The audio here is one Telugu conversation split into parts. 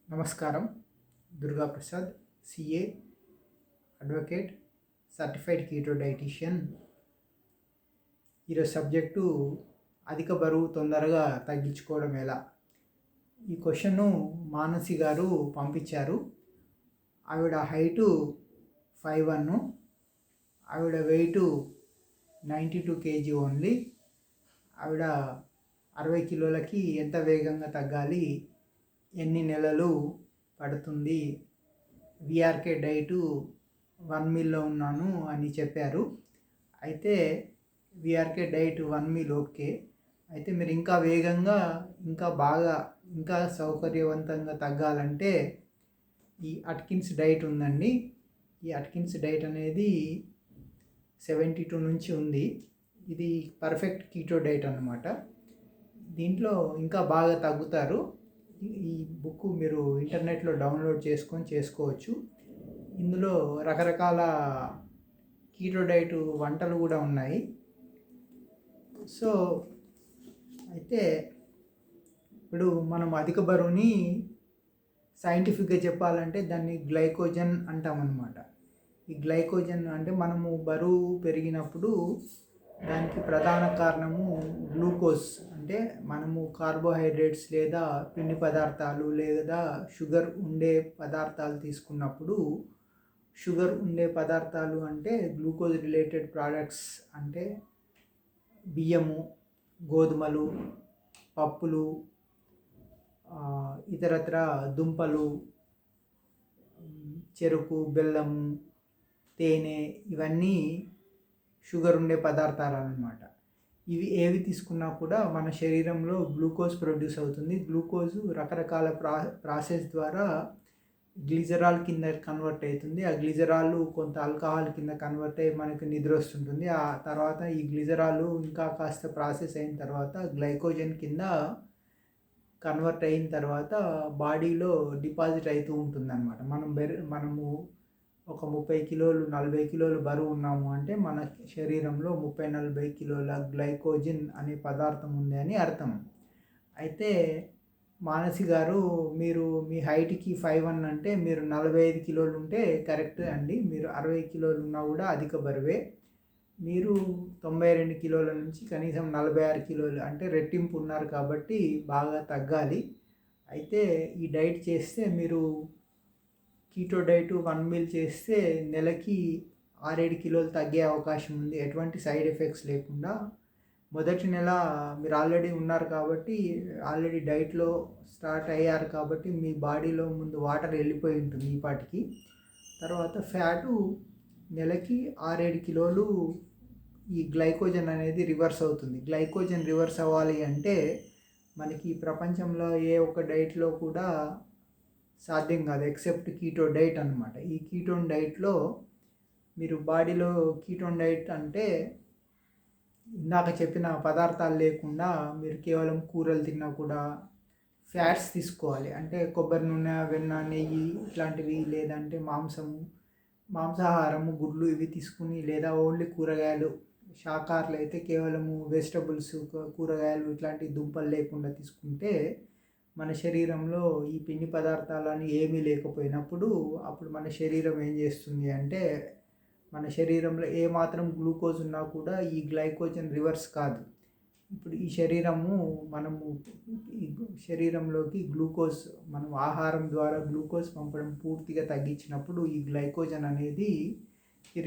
నమస్కారం. Durga Prasad, CA, advocate, certified keto dietician. ఈరోజు సబ్జెక్టు అధిక బరువు తొందరగా తగ్గించుకోవడం ఎలా. ఈ క్వశ్చన్ను మానసి గారు పంపించారు. ఆవిడ హైటు 5'1", ఆవిడ వెయిట్ 92 kg ఓన్లీ. ఆవిడ 60 కిలోలకి ఎంత వేగంగా తగ్గాలి, ఎన్ని నెలలు పడుతుంది, విఆర్కే డైటు 1 మీల్లో ఉన్నాను అని చెప్పారు. అయితే విఆర్కే డైట్ 1 మీల్ ఓకే. అయితే మీరు ఇంకా వేగంగా, ఇంకా బాగా, ఇంకా సౌకర్యవంతంగా తగ్గాలంటే ఈ అట్కిన్స్ డైట్ ఉందండి. ఈ అట్కిన్స్ డైట్ అనేది 72 నుంచి ఉంది. ఇది పర్ఫెక్ట్ కీటో డైట్ అన్నమాట. దీంట్లో ఇంకా బాగా తగ్గుతారు. ఈ బుక్ మీరు ఇంటర్నెట్లో డౌన్లోడ్ చేసుకోవచ్చు. ఇందులో రకరకాల కీటో డైట్ వంటలు కూడా ఉన్నాయి. సో అయితే ఇప్పుడు మనం అధిక బరువుని సైంటిఫిక్గా చెప్పాలంటే దాన్ని గ్లైకోజన్ అంటామన్నమాట. ఈ గ్లైకోజన్ అంటే మనము బరువు పెరిగినప్పుడు దానికి ప్రధాన కారణము గ్లూకోజ్. అంటే మనము కార్బోహైడ్రేట్స్ లేదా పిండి పదార్థాలు లేదా షుగర్ ఉండే పదార్థాలు తీసుకున్నప్పుడు, షుగర్ ఉండే పదార్థాలు అంటే గ్లూకోజ్ రిలేటెడ్ ప్రోడక్ట్స్ అంటే బియ్యము, గోధుమలు, పప్పులు, ఇతరత్ర దుంపలు, చెరుకు, బెల్లము, తేనె, ఇవన్నీ షుగర్ ఉండే పదార్థాలు అన్నమాట. ఇవి ఏవి తీసుకున్నా కూడా మన శరీరంలో గ్లూకోజ్ ప్రొడ్యూస్ అవుతుంది. గ్లూకోజు రకరకాల ప్రాసెస్ ద్వారా గ్లిజరాల్ కింద కన్వర్ట్ అవుతుంది. ఆ గ్లిజరాలు కొంత ఆల్కహాల్ కింద కన్వర్ట్ అయ్యి మనకు నిద్ర వస్తుంటుంది. ఆ తర్వాత ఈ గ్లిజరాలు ఇంకా కాస్త ప్రాసెస్ అయిన తర్వాత గ్లైకోజన్ కింద కన్వర్ట్ అయిన తర్వాత బాడీలో డిపాజిట్ అవుతూ ఉంటుంది అన్నమాట. మనము ఒక 30 కిలోలు 40 కిలోలు బరువు ఉన్నాము అంటే మన శరీరంలో 30-40 కిలోల గ్లైకోజన్ అనే పదార్థం ఉంది అని అర్థం. అయితే మానసి గారు, మీరు మీ హైట్కి 5'1" అంటే మీరు 45 కిలోలు ఉంటే కరెక్ట్ అండి. మీరు 60 కిలోలు ఉన్నా కూడా అధిక బరువే. మీరు 92 కిలోల నుంచి కనీసం 46 కిలోలు అంటే రెట్టింపు ఉన్నారు కాబట్టి బాగా తగ్గాలి. అయితే ఈ డైట్ చేస్తే మీరు కీటో డైట్ 1 మీల్ చేస్తే నెలకి 6-7 కిలోలు తగ్గే అవకాశం ఉంది, ఎటువంటి సైడ్ ఎఫెక్ట్స్ లేకుండా. మొదటి నెల మీరు ఆల్రెడీ ఉన్నారు కాబట్టి, ఆల్రెడీ డైట్లో స్టార్ట్ అయ్యారు కాబట్టి మీ బాడీలో ముందు వాటర్ వెళ్ళిపోయి ఉంటుంది ఈ పాటికి. తర్వాత ఫ్యాటు నెలకి 6-7 కిలోలు ఈ గ్లైకోజన్ అనేది రివర్స్ అవుతుంది. గ్లైకోజన్ రివర్స్ అవ్వాలి అంటే మనకి ప్రపంచంలో ఏ ఒక్క డైట్లో కూడా సాధ్యం కాదు ఎక్సెప్ట్ కీటో డైట్ అన్నమాట. ఈ కీటోన్ డైట్లో మీరు బాడీలో కీటోన్ డైట్ అంటే ఇందాక చెప్పిన పదార్థాలు లేకుండా మీరు కేవలం కూరలు తిన్నా కూడా ఫ్యాట్స్ తీసుకోవాలి. అంటే కొబ్బరి నూనె, వెన్న, నెయ్యి ఇట్లాంటివి, లేదంటే మాంసాహారము, గుడ్లు ఇవి తీసుకుని, లేదా ఓన్లీ కూరగాయలు, శాకాహారులు అయితే కేవలము వెజిటబుల్స్, కూరగాయలు ఇట్లాంటి దుంపలు లేకుండా తీసుకుంటే మన శరీరంలో ఈ పిండి పదార్థాలని ఏమీ లేకపోయినప్పుడు అప్పుడు మన శరీరం ఏం చేస్తుంది అంటే, మన శరీరంలో ఏమాత్రం గ్లూకోజ్ ఉన్నా కూడా ఈ గ్లైకోజన్ రివర్స్ కాదు. ఇప్పుడు ఈ మనము ఈ శరీరంలోకి గ్లూకోజ్, మనం ఆహారం ద్వారా గ్లూకోజ్ పంపడం పూర్తిగా తగ్గించినప్పుడు ఈ గ్లైకోజన్ అనేది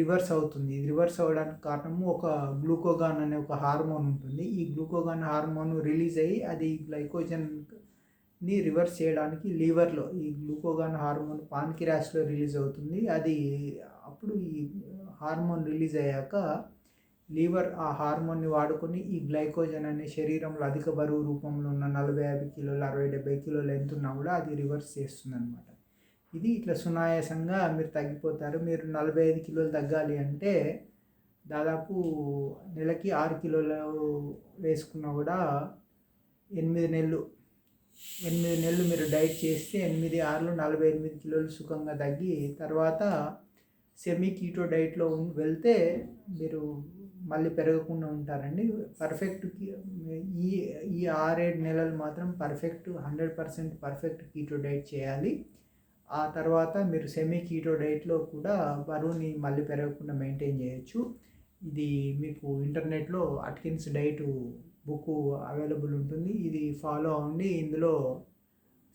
రివర్స్ అవుతుంది. ఇది రివర్స్ అవ్వడానికి కారణము ఒక గ్లూకోగాన్ అనే ఒక హార్మోన్ ఉంటుంది. ఈ గ్లూకోగాన్ హార్మోన్ రిలీజ్ అయ్యి అది గ్లైకోజన్ని రివర్స్ చేయడానికి లివర్లో ఈ గ్లూకోగాన్ హార్మోన్ పాన్కిరాస్లో రిలీజ్ అవుతుంది. అది అప్పుడు ఈ హార్మోన్ రిలీజ్ అయ్యాక లివర్ ఆ హార్మోన్ని వాడుకొని ఈ గ్లైకోజన్ అనే శరీరంలో అధిక బరువు రూపంలో ఉన్న 40-50 కిలోలు, 60-70 కిలోలు ఎంత ఉన్నా కూడా అది రివర్స్ చేస్తుంది అనమాట. ఇది ఇట్లా సునాయాసంగా మీరు తగ్గిపోతారు. మీరు 45 కిలోలు తగ్గాలి అంటే దాదాపు నెలకి 6 కిలోలు వేసుకున్నా కూడా 8 నెలలు మీరు డైట్ చేస్తే 8-6 48 కిలోలు సుఖంగా తగ్గి తర్వాత సెమీ కీటో డైట్లో వెళ్తే మీరు మళ్ళీ పెరగకుండా ఉంటారండి. పర్ఫెక్ట్ ఈ ఈ 6-7 నెలలు మాత్రం 100% పర్ఫెక్ట్ కీటో డైట్ చేయాలి. ఆ తర్వాత మీరు సెమీ కీటో డైట్‌లో కూడా బరువుని మళ్ళీ పెరగకుండా మెయింటైన్ చేయొచ్చు. ఇది మీకు ఇంటర్నెట్‌లో అట్కిన్స్ డైట్ బుక్ అవైలబుల్ ఉంటుంది. ఇది ఫాలో అవ్వండి. ఇందులో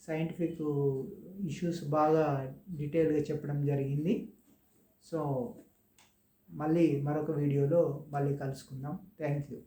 సైంటిఫిక్ ఇష్యూస్ బాగా డీటెయిల్‌గా చెప్పడం జరిగింది. సో మళ్ళీ మరొక వీడియోలో మళ్ళీ కలుసుకుందాం. Thank you.